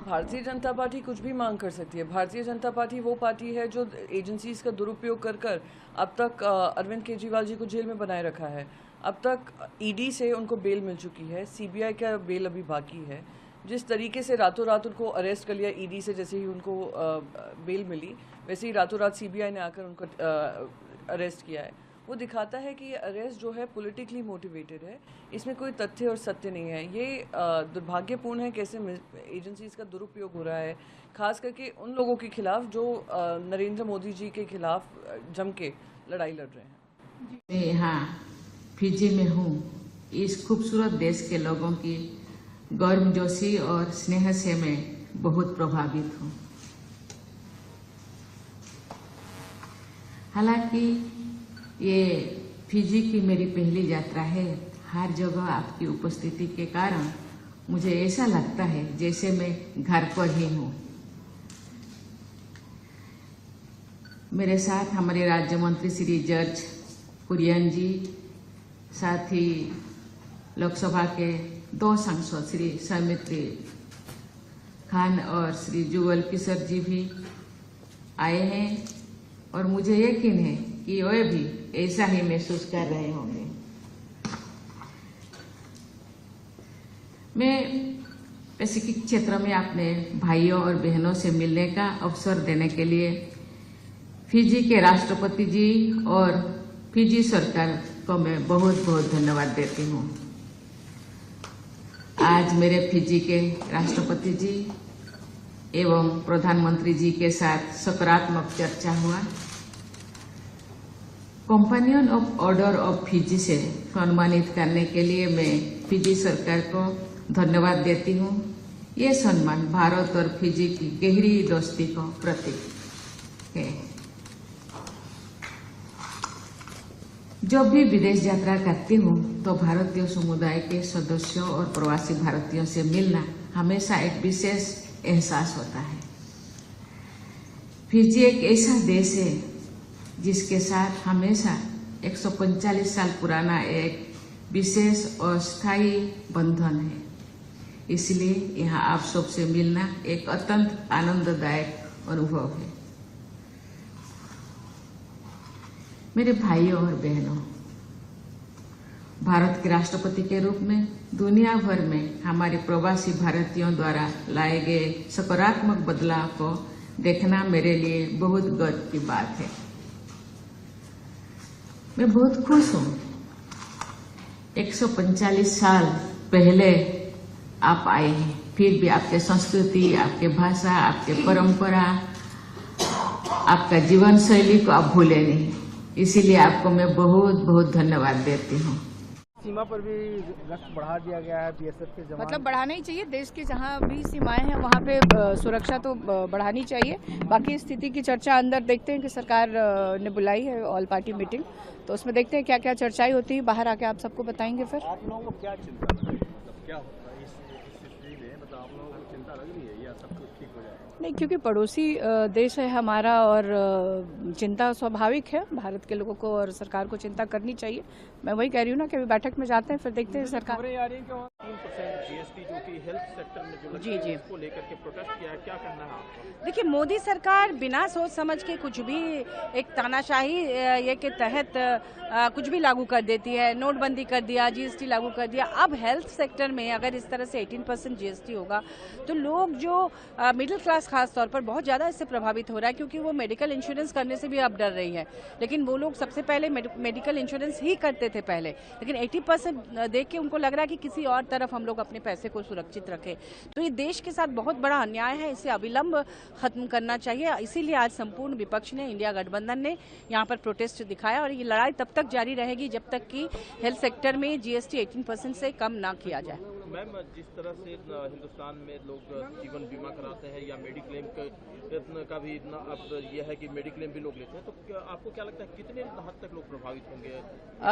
Bharatiya Janata party कुछ भी मांग कर सकती है। भारतीय जनता पार्टी वो पार्टी है जो एजेंसीज का दुरुपयोग कर कर अब तक अरविंद केजरीवाल जी को जेल में बनाए रखा है। अब तक ईडी से उनको बेल मिल चुकी है, सीबीआई का बेल अभी बाकी है। जिस तरीके से रातों रात उनको अरेस्ट कर लिया ईडी से, जैसे ही उनको बेल मिली वैसे ही रातों रात सीबीआई ने आकर उनको अरेस्ट किया है। वो दिखाता है कि ये अरेस्ट जो है पॉलिटिकली मोटिवेटेड है, इसमें कोई तथ्य और सत्य नहीं है। ये दुर्भाग्यपूर्ण है कैसे एजेंसीज का दुरुपयोग हो रहा है, खास करके उन लोगों के खिलाफ जो नरेंद्र मोदी जी के खिलाफ जम के लड़ाई लड़ रहे हैं। मैं यहाँ फिजी में हूँ। इस खूबसूरत देश के लोगों की गर्मजोशी और स्नेह से मैं बहुत प्रभावित हूँ। हालांकि ये फिजी की मेरी पहली यात्रा है। हर जगह आपकी उपस्थिति के कारण मुझे ऐसा लगता है जैसे मैं घर पर ही हूँ। मेरे साथ हमारे राज्य मंत्री श्री जॉर्ज कुरियन जी, साथ ही लोकसभा के 2 सांसद श्री सौमित्री खान और श्री जुगल किशोर जी भी आए हैं और मुझे यकीन है कि वे भी ऐसा ही महसूस कर रहे होंगे। मैं पैसिफिक क्षेत्र में अपने भाइयों और बहनों से मिलने का अवसर देने के लिए फिजी के राष्ट्रपति जी और फिजी सरकार को मैं बहुत बहुत धन्यवाद देती हूँ। आज मेरे फिजी के राष्ट्रपति जी एवं प्रधानमंत्री जी के साथ सकारात्मक चर्चा हुआ। Companion of order of Fiji से सम्मानित करने के लिए मैं फिजी सरकार को धन्यवाद देती हूँ। ये सम्मान भारत और फिजी की गहरी दोस्ती को प्रतीक है। जब भी विदेश यात्रा करती हूँ तो भारतीय समुदाय के सदस्यों और प्रवासी भारतीयों से मिलना हमेशा एक विशेष एहसास होता है। फिजी एक ऐसा देश है जिसके साथ हमेशा 145 साल पुराना एक विशेष और स्थायी बंधन है। इसलिए यहाँ आप सबसे मिलना एक अत्यंत आनंददायक अनुभव है। मेरे भाइयों और बहनों, भारत के राष्ट्रपति के रूप में दुनिया भर में हमारे प्रवासी भारतीयों द्वारा लाए गए सकारात्मक बदलाव को देखना मेरे लिए बहुत गर्व की बात है। मैं बहुत खुश हूँ। 145 साल पहले आप आए हैं, फिर भी आपके संस्कृति, आपके भाषा, आपके परंपरा, आपका जीवन शैली को आप भूले नहीं। इसीलिए आपको मैं बहुत बहुत धन्यवाद देती हूँ। सीमा पर भी गश्त बढ़ा दिया गया है बीएसएफ के जवान। मतलब बढ़ाना ही चाहिए। देश की जहाँ भी सीमाएं हैं वहाँ पे सुरक्षा तो बढ़ानी चाहिए। बाकी स्थिति की चर्चा अंदर देखते हैं कि सरकार ने बुलाई है ऑल पार्टी मीटिंग, तो उसमें देखते हैं क्या क्या चर्चाएं होती है। बाहर आके आप सबको बताएंगे। फिर आप लोगों को क्या चिंता लग रही है? मतलब क्या होता है इस स्थिति में? मतलब आप लोगों को चिंता लग रही है या सब कुछ ठीक हो जाएगा? नहीं, क्योंकि पड़ोसी देश है हमारा और चिंता स्वाभाविक है। भारत के लोगों को और सरकार को चिंता करनी चाहिए। मैं वही कह रही हूँ ना कि अभी बैठक में जाते हैं, फिर देखते हैं सरकार। खबरें आ रही हैं कि 3% जीएसटी जो कि हेल्थ सेक्टर में जो जी जी उसको लेकर के प्रोटेस्ट किया है, क्या करना है आपको? देखिए, मोदी सरकार बिना सोच समझ के कुछ भी एक तानाशाही ये के तहत कुछ भी लागू कर देती है। नोटबंदी कर दिया, जीएसटी लागू कर दिया। अब हेल्थ सेक्टर में अगर इस तरह से 18% जीएसटी होगा तो लोग जो मिडिल क्लास खास तौर पर बहुत ज़्यादा इससे प्रभावित हो रहा है, क्योंकि वो मेडिकल इंश्योरेंस करने से भी अब डर रही है। लेकिन वो लोग सबसे पहले मेडिकल इंश्योरेंस ही करते थे पहले, लेकिन 80% देख के उनको लग रहा है कि किसी और तरफ हम लोग अपने पैसे को सुरक्षित रखें। तो ये देश के साथ बहुत बड़ा अन्याय है, इसे अविलंब खत्म करना चाहिए। इसीलिए आज संपूर्ण विपक्ष ने, इंडिया गठबंधन ने यहाँ पर प्रोटेस्ट दिखाया और ये लड़ाई तब तक जारी रहेगी जब तक कि हेल्थ सेक्टर में जीएसटी 18% से कम ना किया जाए। मैम, जिस तरह से हिंदुस्तान में लोग जीवन बीमा कराते हैं या मेडिक्लेम का भी इतना अब यह है कि मेडिक्लेम भी लोग लेते हैं, तो आपको क्या लगता है कितने हद तक लोग प्रभावित होंगे?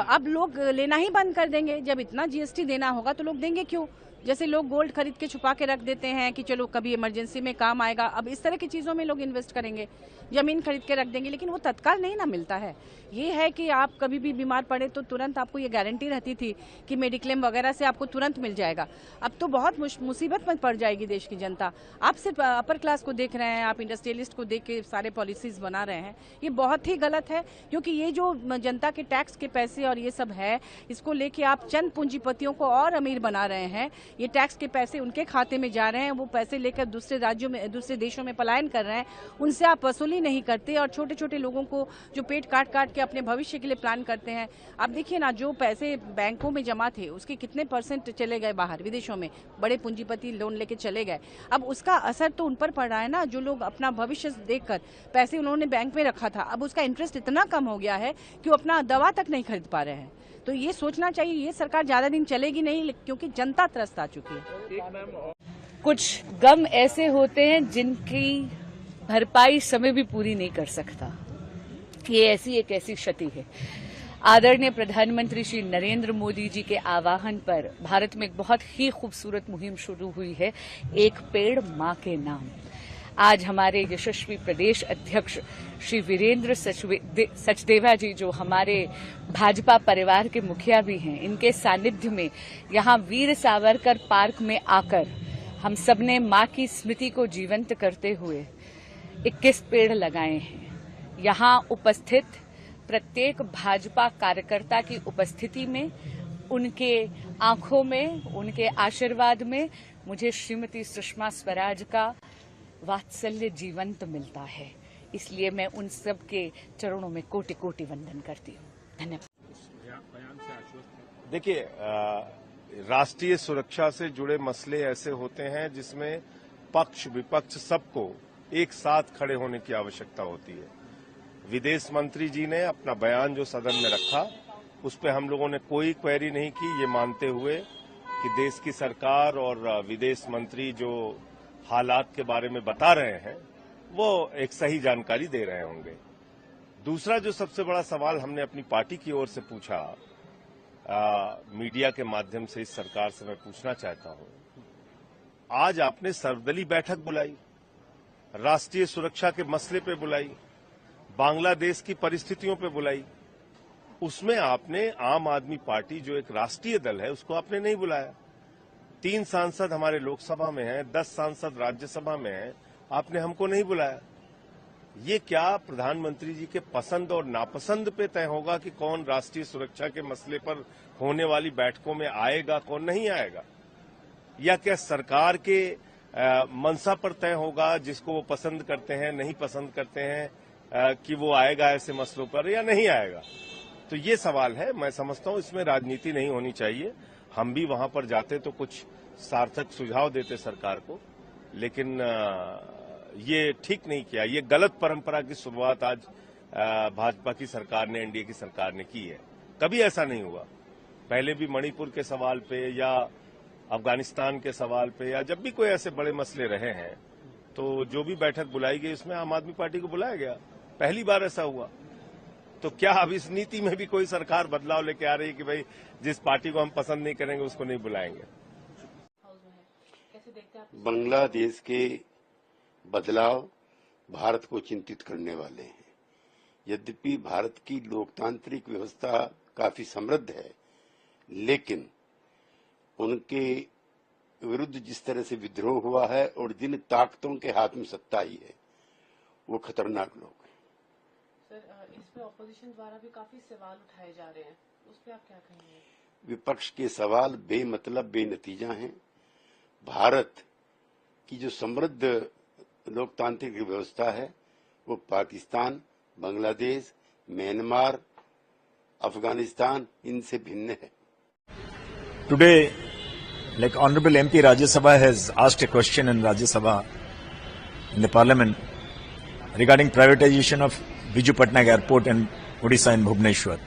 अब लोग लेना ही बंद कर देंगे। जब इतना जीएसटी देना होगा तो लोग देंगे करेंगे क्यों? जैसे लोग गोल्ड खरीद के छुपा के रख देते हैं कि चलो कभी इमरजेंसी में काम आएगा, अब इस तरह की चीज़ों में लोग इन्वेस्ट करेंगे, जमीन खरीद के रख देंगे, लेकिन वो तत्काल नहीं ना मिलता है। ये है कि आप कभी भी बीमार पड़े तो तुरंत आपको ये गारंटी रहती थी कि मेडिक्लेम वगैरह से आपको तुरंत मिल जाएगा। अब तो बहुत मुसीबत में पड़ जाएगी देश की जनता। आप सिर्फ अपर क्लास को देख रहे हैं, आप इंडस्ट्रियलिस्ट को देख के सारे पॉलिसीज बना रहे हैं, ये बहुत ही गलत है। क्योंकि ये जो जनता के टैक्स के पैसे और ये सब है, इसको लेके आप चंद पूंजीपतियों को और अमीर बना रहे हैं। ये टैक्स के पैसे उनके खाते में जा रहे हैं, वो पैसे लेकर दूसरे राज्यों में, दूसरे देशों में पलायन कर रहे हैं, उनसे आप वसूली नहीं करते और छोटे छोटे लोगों को जो पेट काट काट के अपने भविष्य के लिए प्लान करते हैं। आप देखिए ना, जो पैसे बैंकों में जमा थे उसके कितने % चले गए बाहर विदेशों में, बड़े पूंजीपति लोन लेके चले गए। अब उसका असर तो उन पर पड़ रहा है ना, जो लोग अपना भविष्य देखकर पैसे उन्होंने बैंक में रखा था, अब उसका इंटरेस्ट इतना कम हो गया है कि वो अपना दवा तक नहीं खरीद पा रहे हैं। तो ये सोचना चाहिए, ये सरकार ज्यादा दिन चलेगी नहीं, क्योंकि जनता त्रस्त आ चुकी है। कुछ गम ऐसे होते हैं जिनकी भरपाई समय भी पूरी नहीं कर सकता। ये ऐसी क्षति है। आदरणीय प्रधानमंत्री श्री नरेंद्र मोदी जी के आह्वान पर भारत में एक बहुत ही खूबसूरत मुहिम शुरू हुई है, एक पेड़ मां के नाम। आज हमारे यशस्वी प्रदेश अध्यक्ष श्री वीरेंद्र सचदेवा जी, जो हमारे भाजपा परिवार के मुखिया भी हैं, इनके सानिध्य में यहाँ वीर सावरकर पार्क में आकर हम सबने मां की स्मृति को जीवंत करते हुए 21 पेड़ लगाए हैं। यहाँ उपस्थित प्रत्येक भाजपा कार्यकर्ता की उपस्थिति में, उनके आंखों में, उनके आशीर्वाद में मुझे श्रीमती सुषमा स्वराज का वात्सल्य जीवंत मिलता है। इसलिए मैं उन सब के चरणों में कोटि कोटि वंदन करती हूँ। धन्यवाद। देखिए, राष्ट्रीय सुरक्षा से जुड़े मसले ऐसे होते हैं जिसमें पक्ष विपक्ष सबको एक साथ खड़े होने की आवश्यकता होती है। विदेश मंत्री जी ने अपना बयान जो सदन में रखा, उस पर हम लोगों ने कोई क्वेरी नहीं की, ये मानते हुए कि देश की सरकार और विदेश मंत्री जो हालात के बारे में बता रहे हैं वो एक सही जानकारी दे रहे होंगे। दूसरा जो सबसे बड़ा सवाल हमने अपनी पार्टी की ओर से पूछा, मीडिया के माध्यम से इस सरकार से मैं पूछना चाहता हूं, आज आपने सर्वदलीय बैठक बुलाई, राष्ट्रीय सुरक्षा के मसले पे बुलाई, बांग्लादेश की परिस्थितियों पे बुलाई, उसमें आपने आम आदमी पार्टी जो एक राष्ट्रीय दल है उसको आपने नहीं बुलाया। 3 सांसद हमारे लोकसभा में हैं, 10 सांसद राज्यसभा में हैं, आपने हमको नहीं बुलाया। ये क्या प्रधानमंत्री जी के पसंद और नापसंद पे तय होगा कि कौन राष्ट्रीय सुरक्षा के मसले पर होने वाली बैठकों में आएगा, कौन नहीं आएगा? या क्या सरकार के मंशा पर तय होगा, जिसको वो पसंद करते हैं, नहीं पसंद करते हैं, कि वो आएगा ऐसे मसलों पर या नहीं आएगा? तो ये सवाल है। मैं समझता हूं इसमें राजनीति नहीं होनी चाहिए। हम भी वहां पर जाते तो कुछ सार्थक सुझाव देते सरकार को, लेकिन ये ठीक नहीं किया। ये गलत परंपरा की शुरुआत आज भाजपा की सरकार ने, एनडीए की सरकार ने की है। कभी ऐसा नहीं हुआ। पहले भी मणिपुर के सवाल पे या अफगानिस्तान के सवाल पे या जब भी कोई ऐसे बड़े मसले रहे हैं तो जो भी बैठक बुलाई गई उसमें आम आदमी पार्टी को बुलाया गया। पहली बार ऐसा हुआ। तो क्या अब इस नीति में भी कोई सरकार बदलाव लेके आ रही है कि भाई जिस पार्टी को हम पसंद नहीं करेंगे उसको नहीं बुलाएंगे? बांग्लादेश के बदलाव भारत को चिंतित करने वाले हैं। यद्यपि भारत की लोकतांत्रिक व्यवस्था काफी समृद्ध है, लेकिन उनके विरुद्ध जिस तरह से विद्रोह हुआ है और जिन ताकतों के हाथ में सत्ता आई है, वो खतरनाक लोग हैं। सर, इस पे ऑपोजिशन द्वारा भी काफी सवाल उठाए जा रहे हैं, उस पे आप क्या कहेंगे? विपक्ष के सवाल बेमतलब बेनतीजा हैं। भारत की जो समृद्ध लोकतांत्रिक व्यवस्था है वो पाकिस्तान, बांग्लादेश, म्यांमार, अफगानिस्तान इनसे भिन्न है। Today, like Honorable MP Rajya Sabha has asked a question in Rajya Sabha in the Parliament regarding privatization of Biju Patnaik Airport in Odisha in Bhubaneswar.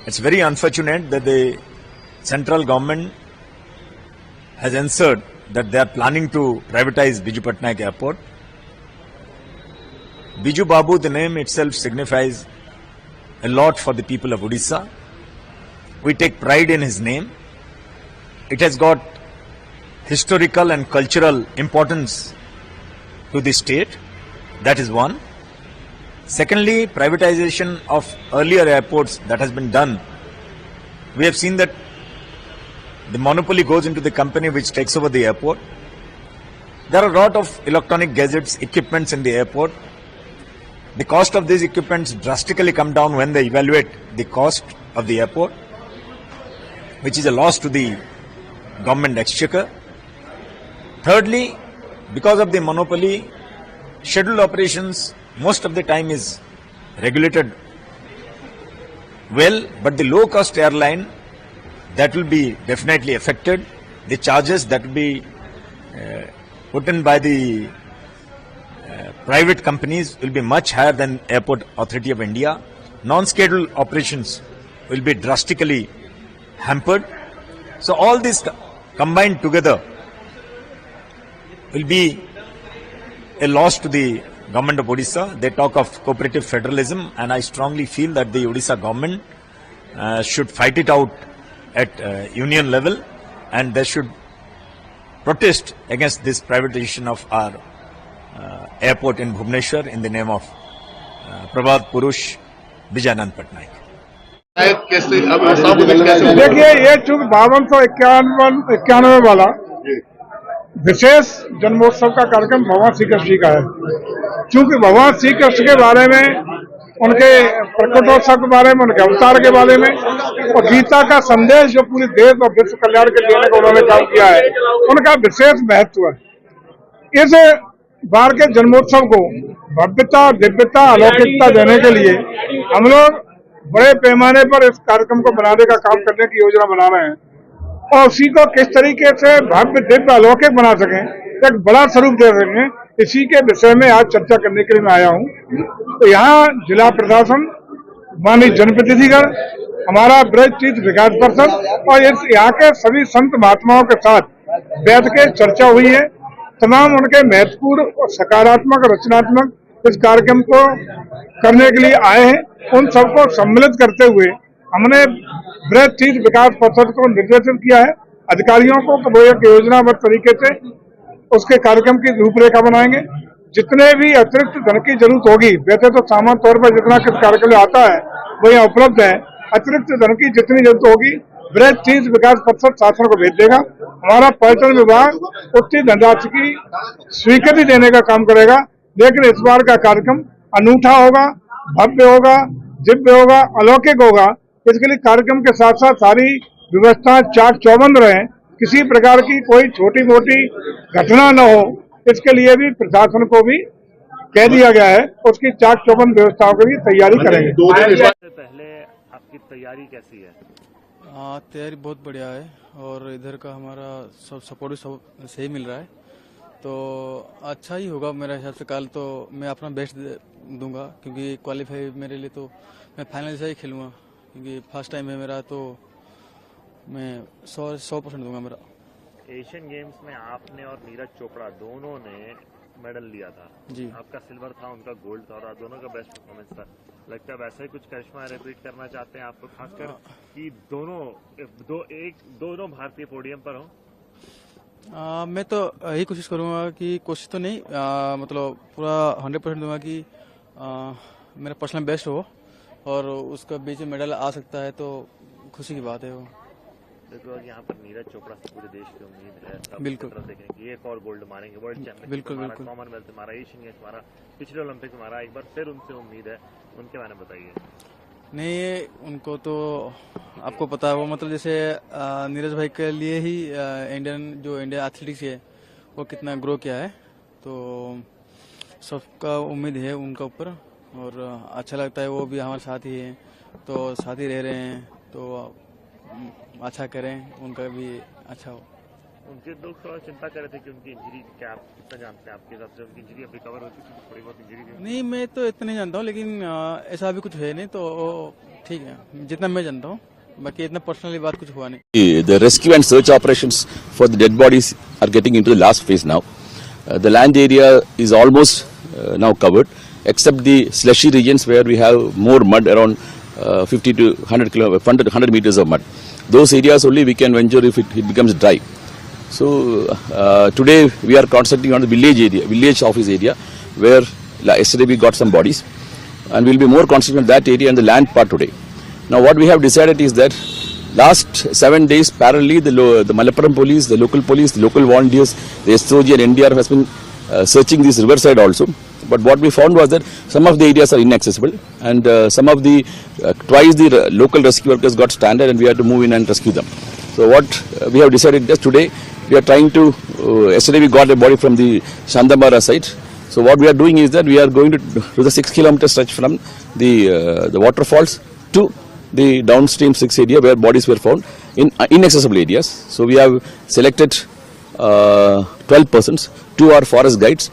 It's very unfortunate that the central government has answered that they are planning to privatize Biju Patnaik Airport. Biju Babu, the name itself signifies a lot for the people of Odisha. We take pride in his name. it has got historical and cultural importance to the state. That is one. Secondly, privatization of earlier airports that has been done. We have seen that the monopoly goes into the company which takes over the airport. There are a lot of electronic gadgets, equipments in the airport. The cost of these equipments drastically come down when they evaluate the cost of the airport, which is a loss to the government exchequer. Thirdly, because of the monopoly, scheduled operations most of the time is regulated well, but the low-cost airline, that will be definitely affected. The charges that will be put in by the private companies will be much higher than Airport Authority of India. Non-scheduled operations will be drastically hampered. So all this combined together will be a loss to the government of Odisha. They talk of cooperative federalism, and I strongly feel that the Odisha government should fight it out at union level, and they should protest against this privatization of our airport in Bhubaneswar in the name of Prabhat Purush Bijayanand Patnaik. देखिए, ये चूंकि 5291 वाला विशेष जन्मोत्सव का कार्यक्रम भगवान श्री कृष्ण जी का है। चूंकि भगवान श्री कृष्ण के बारे में, उनके प्रकटोत्सव के बारे में, उनके अवतार के बारे में और गीता का संदेश जो पूरे देश और विश्व कल्याण के देने का उन्होंने काम किया है, उनका विशेष महत्व है। इस बार के जन्मोत्सव को भव्यता, दिव्यता, अलौकिकता देने के लिए हम लोग बड़े पैमाने पर इस कार्यक्रम को बनाने का काम करने की योजना बना रहे हैं और उसी को किस तरीके से भव्य, दिव्य, अलौकिक बना सकें, एक बड़ा स्वरूप दे सकें, इसी के विषय में आज चर्चा करने के लिए मैं आया हूं। तो यहाँ जिला प्रशासन, माननीय जनप्रतिनिधिगण, हमारा ब्रज तीर्थ विकास परिषद और यहाँ के सभी संत महात्माओं के साथ बैठ के चर्चा हुई है। तमाम उनके महत्वपूर्ण और सकारात्मक और रचनात्मक इस कार्यक्रम को करने के लिए आए हैं। उन सबको सम्मिलित करते हुए हमने ब्रज तीर्थ विकास परिषद को निर्देशित किया है, अधिकारियों को, कि वो एक योजनाबद्ध तरीके से उसके कार्यक्रम की रूपरेखा बनाएंगे। जितने भी अतिरिक्त धन की जरूरत होगी, वैसे तो सामान्य तौर पर जितना किस कार्यक्रम में आता है वो यहाँ उपलब्ध है, अतिरिक्त धन की जितनी जरूरत होगी ब्रज तीर्थ विकास परिषद शासन को भेज देगा। हमारा पर्यटन विभाग उतनी धनराशि की स्वीकृति देने का काम करेगा। लेकिन इस बार का कार्यक्रम अनूठा होगा, भव्य होगा, दिव्य होगा, अलौकिक होगा। इसके लिए कार्यक्रम के साथ साथ सारी व्यवस्था चाक चौबंद रहे, किसी प्रकार की कोई छोटी मोटी घटना न हो, इसके लिए भी प्रशासन को भी कह दिया गया है। उसकी चाक चौबंद व्यवस्थाओं की भी तैयारी करेंगे। 2 दिन पहले आपकी तैयारी कैसी है? तैयारी बहुत बढ़िया है और इधर का हमारा सब सपोर्ट भी सब सही मिल रहा है, तो अच्छा ही होगा मेरे हिसाब से। कल तो मैं अपना बेस्ट दूंगा, क्योंकि क्वालिफाई मेरे लिए तो मैं फाइनल से ही खेलूंगा, क्योंकि फर्स्ट टाइम है मेरा, तो मैं 100% दूंगा मेरा। एशियन गेम्स में आपने और नीरज चोपड़ा दोनों ने मेडल लिया था जी। आपका सिल्वर था, उनका गोल्ड था और दोनों का बेस्ट परफॉर्मेंस था। लगता है वैसा ही कुछ करिश्मा रिपीट करना चाहते हैं आपको, खासकर कि दोनों भारतीय पोडियम पर हों? मैं तो यही कोशिश करूंगा कि कोशिश तो नहीं, मतलब पूरा 100% दूंगा कि मेरा पर्सनल बेस्ट हो और उसका बीच में मेडल आ सकता है, तो खुशी की बात है वो। देखो यहाँ पर नीरज चोपड़ा से पूरे देश की उम्मीद है, बिल्कुल देखेंगे कि एक और गोल्ड मारेंगे, वर्ल्ड चैंपियनशिप, बिल्कुल, कॉमनवेल्थ हमारा, एशियन गेम्स हमारा, पिछले ओलंपिक हमारा, एक बार फिर उनसे उम्मीद है, उनके बारे में बताइए। नहीं, उनको तो आपको पता है, वो मतलब जैसे नीरज भाई के लिए ही इंडिया एथलेटिक्स है वो कितना ग्रो किया है, तो सबका उम्मीद है उनका ऊपर और अच्छा लगता है। वो भी हमारे साथ ही है, तो साथ ही रह रहे हैं, तो अच्छा करें, उनका भी अच्छा हो। उनके लोग थोड़ा चिंता कर रहे थे कि उनकी इंजरी, क्या आप कितना जानते हैं आपके हिसाब से उनकी इंजरी अब रिकवर हो चुकी है? थोड़ी बहुत इंजरी थी? नहीं, मैं तो इतना नहीं जानता हूँ, लेकिन ऐसा अभी कुछ है नहीं, तो ठीक है जितना मैं जानता हूँ, बाकी इतना पर्सनली बात कुछ हुआ नहीं। The rescue and search operations for the dead bodies are getting into the last phase now. The land area is almost now covered, except the slushy regions where we have more mud, around 50 to 100 meters of mud. those areas only we can venture if it becomes dry. So today we are concentrating on the village office area, where yesterday we got some bodies, and we will be more concentrated on that area and the land part today. Now what we have decided is that last 7 days parallelly the Malappuram police, the local volunteers, the SOG and NDR has been searching this riverside also. But what we found was that some of the areas are inaccessible, and some of the twice the local rescue workers got stranded, and we had to move in and rescue them. So what we have decided just today, we are trying to, yesterday we got a body from the Shandamara site. So what we are doing is that we are going to do the 6 kilometer stretch from the waterfalls to the downstream 6 area where bodies were found in inaccessible areas. So we have selected 12 persons, 2 are forest guides,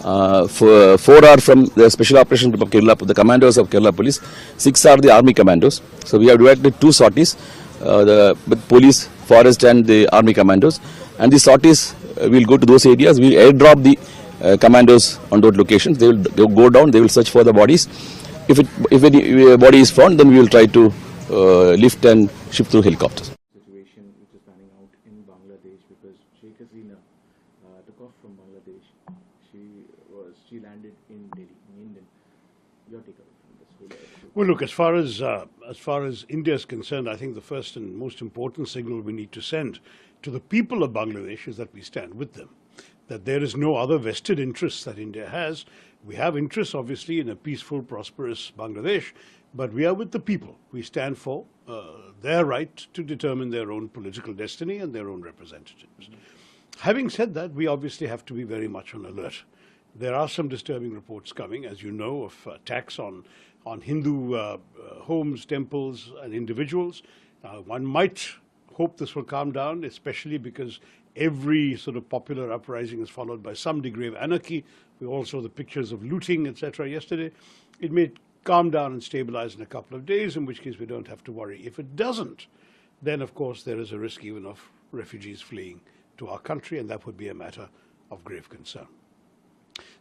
4 are from the Special Operations Group of Kerala, the commandos of Kerala Police, 6 are the Army commandos. So we have divided 2 sorties, with police, forest and the Army commandos. And the sorties will go to those areas. We will airdrop the commandos on those locations. They will go down, they will search for the bodies. If any body is found, then we will try to lift and shift through helicopters. Situation which is panning out in Bangladesh, because Sheikh Hasina took off from Bangladesh. She landed in Delhi, in India. Your take on this whole issue? Well, look, as far as India is concerned, I think the first and most important signal we need to send to the people of Bangladesh is that we stand with them. That there is no other vested interests that India has. We have interests, obviously, in a peaceful, prosperous Bangladesh, but we are with the people. We stand for their right to determine their own political destiny and their own representatives. Having said that, we obviously have to be very much on alert. There are some disturbing reports coming, as you know, of attacks on Hindu homes, temples, and individuals. One might hope this will calm down, especially because every sort of popular uprising is followed by some degree of anarchy. We all saw the pictures of looting, etc. yesterday. It may calm down and stabilize in a couple of days, in which case we don't have to worry. If it doesn't, then of course there is a risk even of refugees fleeing to our country, and that would be a matter of grave concern.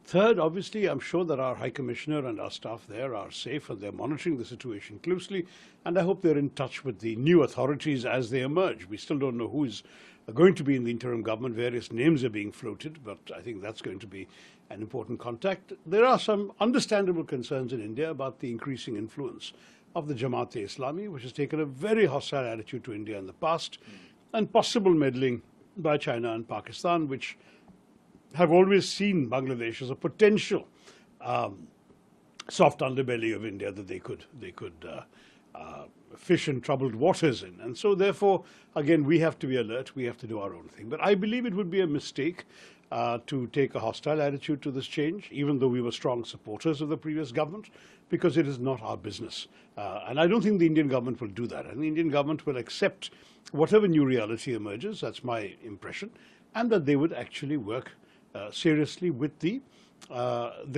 Third, obviously, I'm sure that our High Commissioner and our staff there are safe and they're monitoring the situation closely, and I hope they're in touch with the new authorities as they emerge. We still don't know who is going to be in the interim government. Various names are being floated, but I think that's going to be an important contact. There are some understandable concerns in India about the increasing influence of the Jamaat-e-Islami, which has taken a very hostile attitude to India in the past, and possible meddling by China and Pakistan, which have always seen Bangladesh as a potential soft underbelly of India that they could fish in troubled waters in. And so therefore, again, we have to be alert, we have to do our own thing. But I believe it would be a mistake to take a hostile attitude to this change, even though we were strong supporters of the previous government, because it is not our business. And I don't think the Indian government will do that. And the Indian government will accept whatever new reality emerges, that's my impression, and that they would actually work seriously with the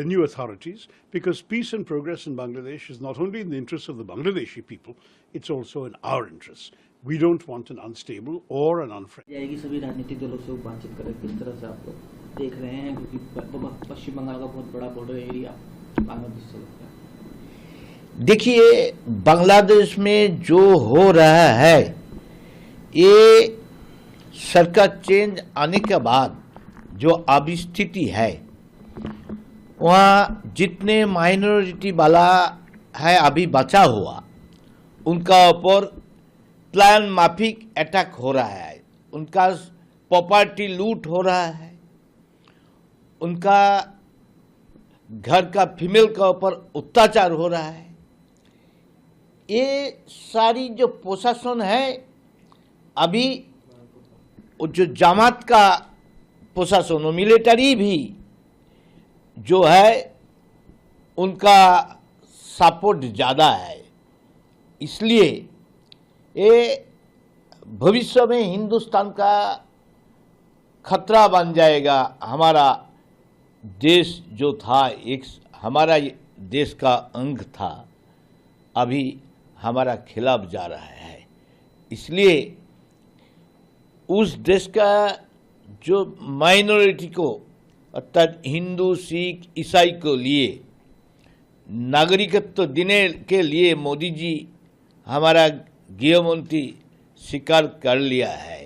new authorities, because peace and progress in Bangladesh is not only in the interests of the Bangladeshi people, it's also in our interests. We don't want an unstable or an unfriendly. सभी राजनीतिक दलों से बातचीत करें, किस तरह से आप लोग देख रहे हैं, क्योंकि पश्चिम बंगाल का बहुत बड़ा बॉर्डर एरिया बांग्लादेश से लगता है। देखिए, बांग्लादेश में जो हो रहा है, ये सरकार चेंज आने के बाद जो अभी स्थिति है, वहाँ जितने माइनॉरिटी वाला है अभी बचा हुआ, उनका ऊपर प्लान माफिक अटैक हो रहा है, उनका प्रॉपर्टी लूट हो रहा है, उनका घर का फीमेल का ऊपर अत्याचार हो रहा है। ये सारी जो प्रशासन है, अभी जो जमात का प्रशासन और मिलिट्री भी जो है, उनका सपोर्ट ज़्यादा है। इसलिए ये भविष्य में हिंदुस्तान का खतरा बन जाएगा। हमारा देश जो था, एक हमारा देश का अंग था, अभी हमारा खिलाफ जा रहा है। इसलिए उस देश का जो माइनॉरिटी को, अर्थात हिंदू, सिख, ईसाई को लिए नागरिकत्व देने के लिए मोदी जी, हमारा गृह मंत्री शिकार कर लिया है,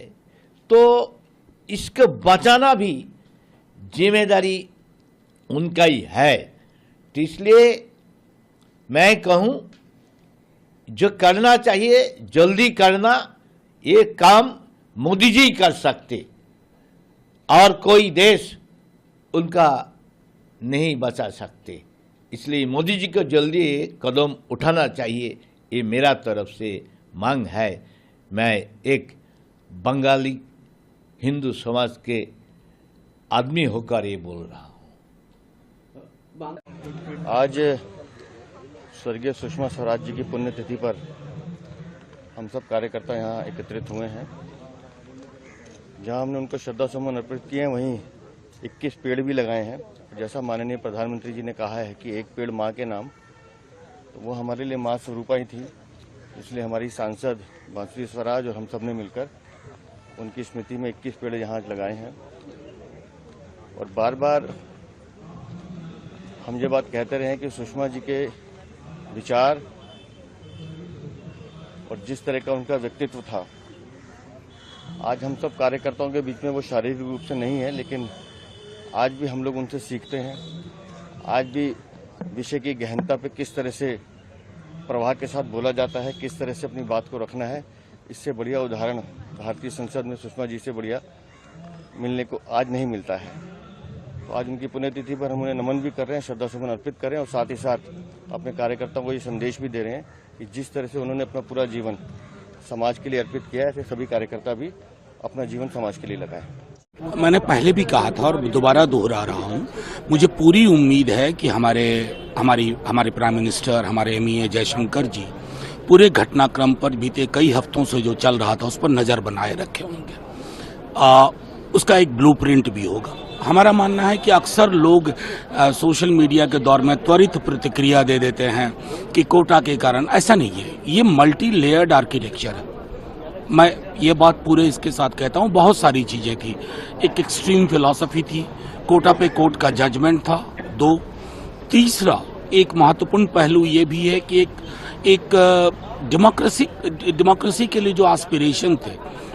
तो इसको बचाना भी जिम्मेदारी उनका ही है। तो इसलिए मैं कहूं, जो करना चाहिए जल्दी करना, ये काम मोदी जी कर सकते और कोई देश उनका नहीं बचा सकते। इसलिए मोदी जी को जल्दी कदम उठाना चाहिए, ये मेरा तरफ से मांग है। मैं एक बंगाली हिंदू समाज के आदमी होकर ये बोल रहा हूँ। आज स्वर्गीय सुषमा स्वराज जी की पुण्यतिथि पर हम सब कार्यकर्ता यहाँ एकत्रित हुए हैं। जहाँ हमने उनको श्रद्धा सुमन अर्पित किए हैं, वहीं 21 पेड़ भी लगाए हैं। जैसा माननीय प्रधानमंत्री जी ने कहा है कि एक पेड़ माँ के नाम, तो वो हमारे लिए माँ स्वरूपा ही थी। इसलिए हमारी सांसद बांसुरी स्वराज और हम सब ने मिलकर उनकी स्मृति में 21 पेड़ यहाँ लगाए हैं। और बार बार हम ये बात कहते रहे हैं कि सुषमा जी के विचार और जिस तरह का उनका व्यक्तित्व था, आज हम सब कार्यकर्ताओं के बीच में वो शारीरिक रूप से नहीं है, लेकिन आज भी हम लोग उनसे सीखते हैं। आज भी विषय की गहनता पे किस तरह से प्रवाह के साथ बोला जाता है, किस तरह से अपनी बात को रखना है, इससे बढ़िया उदाहरण भारतीय संसद में सुषमा जी से बढ़िया मिलने को आज नहीं मिलता है। तो आज उनकी पुण्यतिथि पर हम उन्हें नमन भी कर रहे हैं, श्रद्धा सुमन अर्पित कर रहे हैं और साथ ही साथ अपने कार्यकर्ताओं को ये संदेश भी दे रहे हैं कि जिस तरह से उन्होंने अपना पूरा जीवन समाज के लिए अर्पित किया है, ऐसे सभी कार्यकर्ता भी अपना जीवन समाज के लिए लगाएं। मैंने पहले भी कहा था और दोबारा दोहरा रहा हूं, मुझे पूरी उम्मीद है कि हमारे प्राइम मिनिस्टर, हमारे एमईए जयशंकर जी पूरे घटनाक्रम पर बीते कई हफ्तों से जो चल रहा था उस पर नजर बनाए रखे होंगे। उसका एक ब्लूप्रिंट भी होगा। हमारा मानना है कि अक्सर लोग सोशल मीडिया के दौर में त्वरित प्रतिक्रिया दे देते हैं कि कोटा के कारण। ऐसा नहीं है, ये मल्टी लेयर्ड आर्किटेक्चर है। मैं ये बात पूरे इसके साथ कहता हूँ, बहुत सारी चीजें थी। एक एक्सट्रीम फिलॉसफी थी, कोटा पे कोर्ट का जजमेंट था। 2, तीसरा एक महत्वपूर्ण पहलू ये भी है कि एक डेमोक्रेसी के लिए जो एस्पिरेशन थे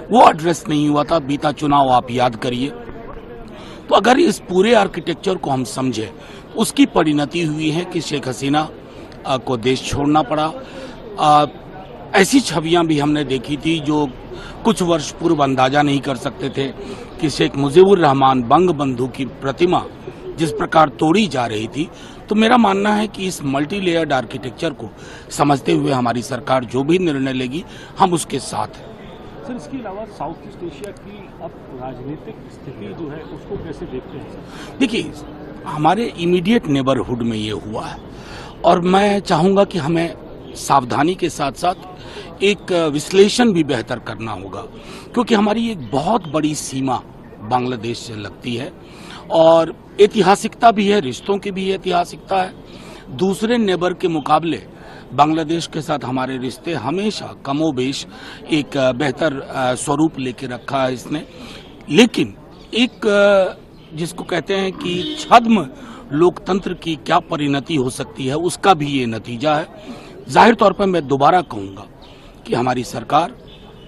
वो एड्रेस नहीं हुआ था। बीता चुनाव आप याद करिए। तो अगर इस पूरे आर्किटेक्चर को हम समझे, उसकी परिणति हुई है कि शेख हसीना को देश छोड़ना पड़ा। ऐसी छवियां भी हमने देखी थी जो कुछ वर्ष पूर्व अंदाजा नहीं कर सकते थे कि शेख मुजीबुर रहमान बंग बंधु की प्रतिमा जिस प्रकार तोड़ी जा रही थी। तो मेरा मानना है कि इस मल्टी लेयर्ड आर्किटेक्चर को समझते हुए हमारी सरकार जो भी निर्णय लेगी, हम उसके साथ हैं। सर, इसके अलावा साउथ ईस्ट एशिया की अब राजनीतिक स्थिति जो है उसको कैसे देखते हैं? देखिए, हमारे इमीडिएट नेबरहुड में ये हुआ है और मैं चाहूंगा कि हमें सावधानी के साथ साथ एक विश्लेषण भी बेहतर करना होगा, क्योंकि हमारी एक बहुत बड़ी सीमा बांग्लादेश से लगती है और ऐतिहासिकता भी है, रिश्तों की भी ऐतिहासिकता है। दूसरे नेबर के मुकाबले बांग्लादेश के साथ हमारे रिश्ते हमेशा कमोबेश एक बेहतर स्वरूप लेके रखा है इसने। लेकिन एक जिसको कहते हैं कि छद्म लोकतंत्र की क्या परिणति हो सकती है, उसका भी ये नतीजा है। जाहिर तौर पर मैं दोबारा कहूंगा कि हमारी सरकार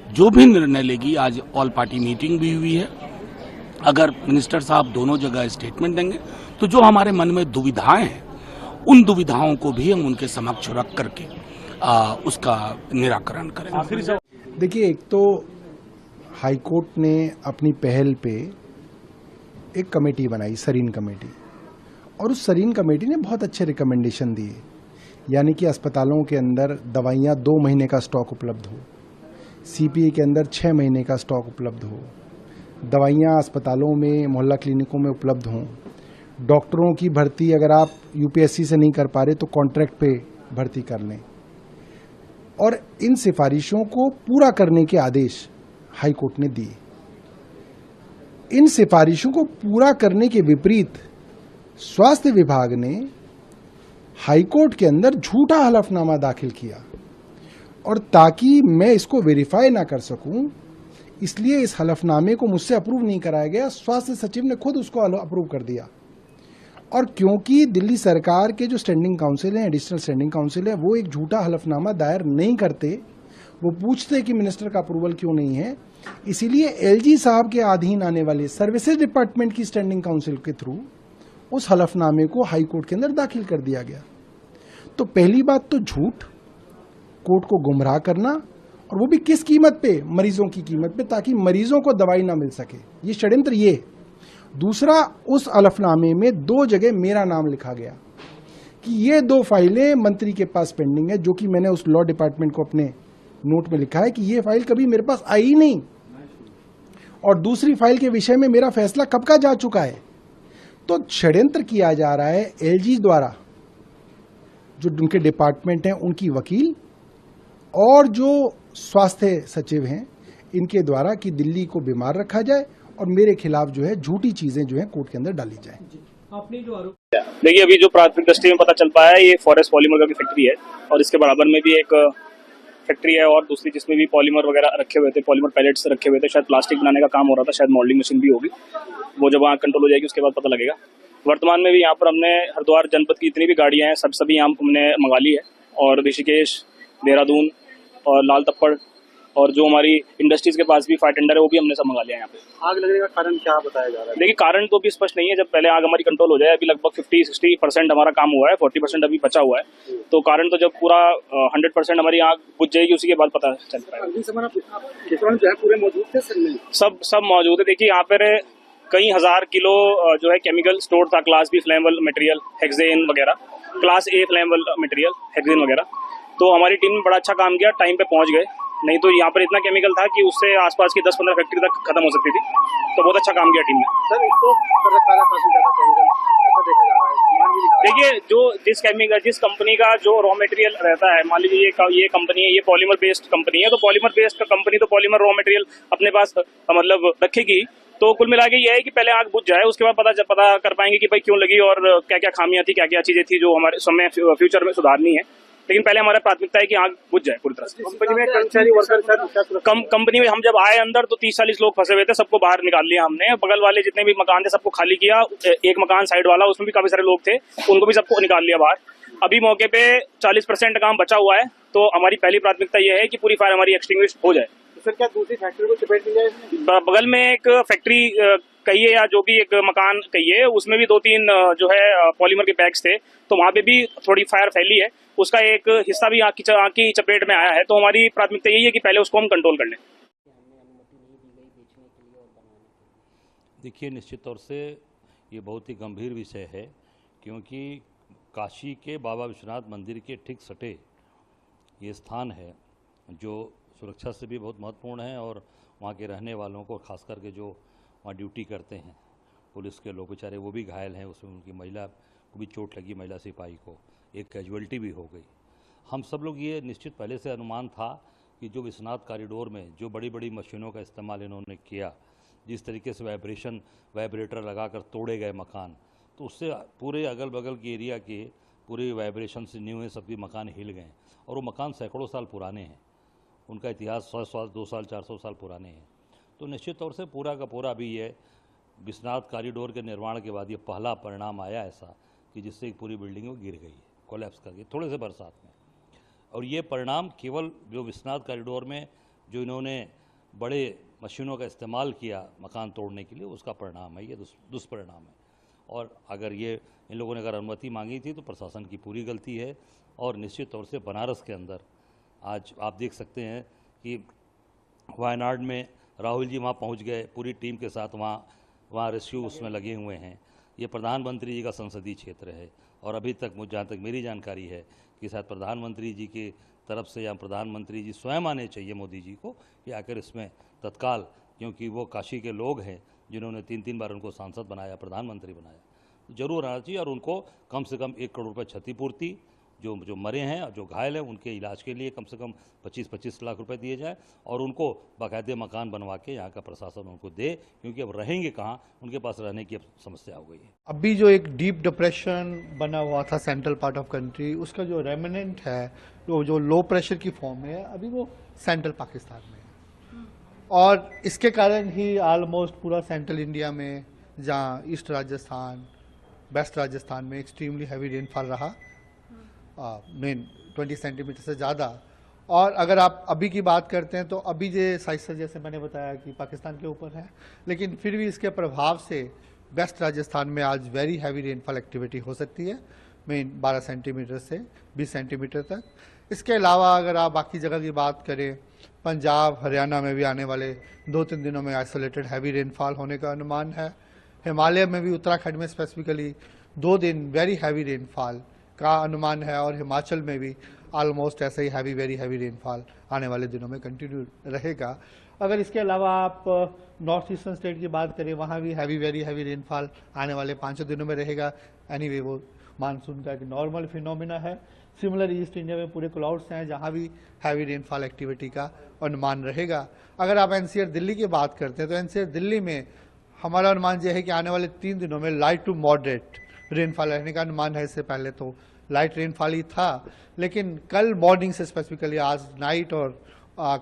जो भी निर्णय लेगी, आज ऑल पार्टी मीटिंग भी हुई है, अगर मिनिस्टर साहब दोनों जगह स्टेटमेंट देंगे तो जो हमारे मन में दुविधाएं हैं, उन दुविधाओं को भी हम उनके समक्ष रख करके उसका निराकरण करेंगे। देखिए, एक तो हाईकोर्ट ने अपनी पहल पे एक कमेटी बनाई, सरीन कमेटी, और उस सरीन कमेटी ने बहुत अच्छे रिकमेंडेशन दिए, यानी कि अस्पतालों के अंदर दवाइयाँ 2 महीने का स्टॉक उपलब्ध हो, सीपीई के अंदर 6 महीने का स्टॉक उपलब्ध हो, दवाइयाँ अस्पतालों में, मोहल्ला क्लिनिकों में उपलब्ध हों, डॉक्टरों की भर्ती अगर आप यूपीएससी से नहीं कर पा रहे तो कॉन्ट्रैक्ट पे भर्ती कर लें, और इन सिफारिशों को पूरा करने के आदेश हाईकोर्ट ने दिए। इन सिफारिशों को पूरा करने के विपरीत स्वास्थ्य विभाग ने हाईकोर्ट के अंदर झूठा हलफनामा दाखिल किया, और ताकि मैं इसको वेरीफाई ना कर सकूं, इसलिए इस हलफनामे को मुझसे अप्रूव नहीं कराया गया। स्वास्थ्य सचिव ने खुद उसको अप्रूव कर दिया, और क्योंकि दिल्ली सरकार के जो स्टैंडिंग काउंसिल हैं, एडिशनल स्टैंडिंग काउंसिल है, वो एक झूठा हलफनामा दायर नहीं करते, वो पूछते हैं कि मिनिस्टर का अप्रूवल क्यों नहीं है। इसीलिए एलजी साहब के अधीन आने वाले सर्विसेज डिपार्टमेंट की स्टैंडिंग काउंसिल के थ्रू उस हलफनामे को हाई कोर्ट के अंदर दाखिल कर दिया गया। तो पहली बात तो झूठ, कोर्ट को गुमराह करना, और वो भी किस कीमत पे? मरीजों की कीमत पे, ताकि मरीजों को दवाई ना मिल सके। ये षड्यंत्र ये। दूसरा, उस हलफनामे में 2 जगह मेरा नाम लिखा गया कि ये 2 फाइलें मंत्री के पास पेंडिंग है, जो कि मैंने उस लॉ डिपार्टमेंट को अपने नोट में लिखा है कि ये फाइल कभी मेरे पास आई ही नहीं, और दूसरी फाइल के विषय में मेरा फैसला कब का जा चुका है। तो षड्यंत्र किया जा रहा है एलजी द्वारा, जो उनके डिपार्टमेंट हैं, उनकी वकील और जो स्वास्थ्य सचिव हैं, इनके द्वारा कि दिल्ली को बीमार रखा जाए और मेरे खिलाफ जो है झूठी चीजें जो है कोर्ट के अंदर डाली जाए। आपने जो आरोप, देखिए अभी जो प्राथमिक दृष्टि में पता चल पाया है, ये फॉरेस्ट पॉलीमर का फैक्ट्री है और इसके बराबर में भी एक फैक्ट्री है और दूसरी जिसमें भी पॉलीमर वगैरह रखे हुए थे, पॉलीमर पैलेट्स रखे हुए थे। शायद प्लास्टिक बनाने का काम हो रहा था, शायद मॉडलिंग मशीन भी होगी। वो जब वहाँ कंट्रोल हो जाएगी उसके बाद पता लगेगा। वर्तमान में भी यहाँ पर हमने हरिद्वार जनपद की इतनी भी गाड़ियाँ हैं सभी यहाँ हमने मंगा ली है, और ऋषिकेश, देहरादून और लाल तप्पड़ और जो हमारी इंडस्ट्रीज के पास भी फायर टेंडर है वो भी हमने सब मंगा लिया यहाँ पे। आग लगने का कारण क्या बताया जा रहा है? देखिए कारण तो अभी स्पष्ट नहीं है, जब पहले आग हमारी कंट्रोल हो जाए। अभी लगभग 50-60% हमारा काम हुआ है, 40% अभी बचा हुआ है। तो कारण तो जब पूरा 100% हमारी आग बुझ जाएगी उसी के बाद पता चल पाएगा। पूरे मौजूद थे सब मौजूद है। देखिए यहाँ पर कई हजार किलो जो है केमिकल स्टोर था, class B flammable material, hexane वगैरह, class A flammable material, hexane वगैरह। तो हमारी टीम ने बड़ा अच्छा काम किया, टाइम पे पहुंच गए। नहीं तो यहाँ पर इतना केमिकल था कि उससे आसपास की 10-15 फैक्ट्री तक खत्म हो सकती थी। तो बहुत अच्छा काम किया टीम ने। सर इसको काफी ज्यादा केमिकल ऐसा देखा जा रहा है। देखिए जिस कंपनी का जो रॉ मटेरियल रहता है, मान लीजिए ये कंपनी है, ये पॉलीमर बेस्ड कंपनी है, तो पॉलीमर बेस्ड कंपनी तो पॉलीमर रॉ मटेरियल अपने पास मतलब रखेगी। तो कुल मिला के ये है कि पहले आग बुझ जाए, उसके बाद पता कर पाएंगे कि भाई क्यों लगी और क्या क्या खामियां थी, क्या क्या चीजें थी जो हमारे समय फ्यूचर में सुधारनी है। लेकिन पहले हमारा प्राथमिकता है कि आग बुझ जाए पूरी तरह से। कंपनी में कर्मचारी वर्कर कंपनी में हम जब आए अंदर तो 30-40 लोग फंसे हुए थे, सबको बाहर निकाल लिया हमने। बगल वाले जितने भी मकान थे सबको खाली किया। एक मकान साइड वाला, उसमें भी काफी सारे लोग थे, उनको भी सबको निकाल लिया बाहर। अभी मौके पे 40% काम बचा हुआ है। तो हमारी पहली प्राथमिकता ये है कि पूरी फायर हमारी एक्सटिंग्विश हो जाए। सर क्या दूसरी फैक्ट्री को चपेट लिया है? बगल में एक फैक्ट्री कहिए या जो भी एक मकान कहिए, उसमें भी 2-3 जो है पॉलीमर के बैग्स थे, तो वहां पे भी थोड़ी फायर फैली है। उसका एक हिस्सा भी आग की चपेट में आया है। तो हमारी प्राथमिकता यही है कि पहले उसको हम कंट्रोल कर लें। देखिए निश्चित तौर से ये बहुत ही गंभीर विषय है, क्योंकि काशी के बाबा विश्वनाथ मंदिर के ठीक सटे ये स्थान है जो सुरक्षा से भी बहुत महत्वपूर्ण है, और वहाँ के रहने वालों को खास करके जो वहाँ ड्यूटी करते हैं पुलिस के लोग बेचारे वो भी घायल हैं। उसमें उनकी महिला को भी चोट लगी, महिला सिपाही को एक कैजुअल्टी भी हो गई। हम सब लोग ये निश्चित पहले से अनुमान था कि जो विश्वनाथ कॉरिडोर में जो बड़ी बड़ी मशीनों का इस्तेमाल इन्होंने किया, जिस तरीके से वाइब्रेटर लगाकर तोड़े गए मकान, तो उससे पूरे अगल बगल के एरिया के पूरे वाइब्रेशन से न्यू है सबके मकान हिल गए। और वो मकान सैकड़ों साल पुराने हैं, उनका इतिहास 100 साल 2 साल 400 साल पुराने हैं। तो निश्चित तौर से पूरा का पूरा भी ये विश्वनाथ कॉरिडोर के निर्माण के बाद ये पहला परिणाम आया ऐसा कि जिससे एक पूरी बिल्डिंग वो गिर गई है, कोलैप्स कर गई थोड़े से बरसात में। और ये परिणाम केवल जो विश्वनाथ कॉरिडोर में जो इन्होंने बड़े मशीनों का इस्तेमाल किया मकान तोड़ने के लिए, उसका परिणाम है, ये दुष्परिणाम है। और अगर ये इन लोगों ने अगर अनुमति मांगी थी तो प्रशासन की पूरी गलती है। और निश्चित तौर से बनारस के अंदर आज आप देख सकते हैं कि वायनाड में राहुल जी वहाँ पहुँच गए पूरी टीम के साथ, वहाँ रेस्क्यू उसमें लगे हुए हैं। ये प्रधानमंत्री जी का संसदीय क्षेत्र है, और अभी तक जहाँ तक मेरी जानकारी है कि शायद प्रधानमंत्री जी की तरफ से या प्रधानमंत्री जी स्वयं आने चाहिए मोदी जी को कि आकर इसमें तत्काल, क्योंकि वो काशी के लोग हैं जिन्होंने 3-3 बार उनको सांसद बनाया, प्रधानमंत्री बनाया, जरूर आना चाहिए। और उनको कम से कम 1 करोड़ रुपये क्षतिपूर्ति, जो मरे हैं और जो घायल हैं उनके इलाज के लिए कम से कम 25-25 लाख रुपए दिए जाए, और उनको बाकायदे मकान बनवा के यहाँ का प्रशासन उनको दे, क्योंकि अब रहेंगे कहाँ, उनके पास रहने की अब समस्या हो गई है। अभी जो एक डीप डिप्रेशन बना हुआ था सेंट्रल पार्ट ऑफ कंट्री, उसका जो रेमिनेंट है, जो लो प्रेशर की फॉर्म में है, अभी वो सेंट्रल पाकिस्तान में है। और इसके कारण ही ऑलमोस्ट पूरा सेंट्रल इंडिया में, जहाँ ईस्ट राजस्थान, वेस्ट राजस्थान में एक्सट्रीमली हैवी रेनफॉल रहा, 20 सेंटीमीटर से ज़्यादा, और अगर आप अभी की बात करते हैं तो अभी जो साइसर जैसे मैंने बताया कि पाकिस्तान के ऊपर है, लेकिन फिर भी इसके प्रभाव से वेस्ट राजस्थान में आज वेरी हैवी रेनफॉल एक्टिविटी हो सकती है, मेन 12 सेंटीमीटर से 20 सेंटीमीटर तक। इसके अलावा अगर आप बाकी जगह की बात करें, पंजाब हरियाणा में भी आने वाले 2-3 दिनों में आइसोलेटेड हैवी रेनफॉल होने का अनुमान है। हिमालय में भी उत्तराखंड में स्पेसिफिकली 2 दिन वेरी हैवी रेनफॉल का अनुमान है, और हिमाचल में भी ऑलमोस्ट ऐसे ही हैवी वेरी हैवी रेनफॉल आने वाले दिनों में कंटिन्यू रहेगा। अगर इसके अलावा आप नॉर्थ ईस्टर्न स्टेट की बात करें, वहाँ भी हैवी वेरी हैवी रेनफॉल आने वाले 5 दिनों में रहेगा। एनीवे वो मानसून का एक नॉर्मल फिनोमिना है। सिमिलर ईस्ट इंडिया में पूरे क्लाउड्स हैं जहाँ भी हैवी रेनफॉल एक्टिविटी का अनुमान रहेगा। अगर आप एनसीआर दिल्ली की बात करते हैं तो एनसीआर दिल्ली में हमारा अनुमान यह है कि आने वाले 3 दिनों में लाइट टू मॉडरेट रेनफॉल रहने का अनुमान है। इससे पहले तो लाइट रेनफॉल ही था, लेकिन कल मॉर्निंग से स्पेसिफिकली आज नाइट और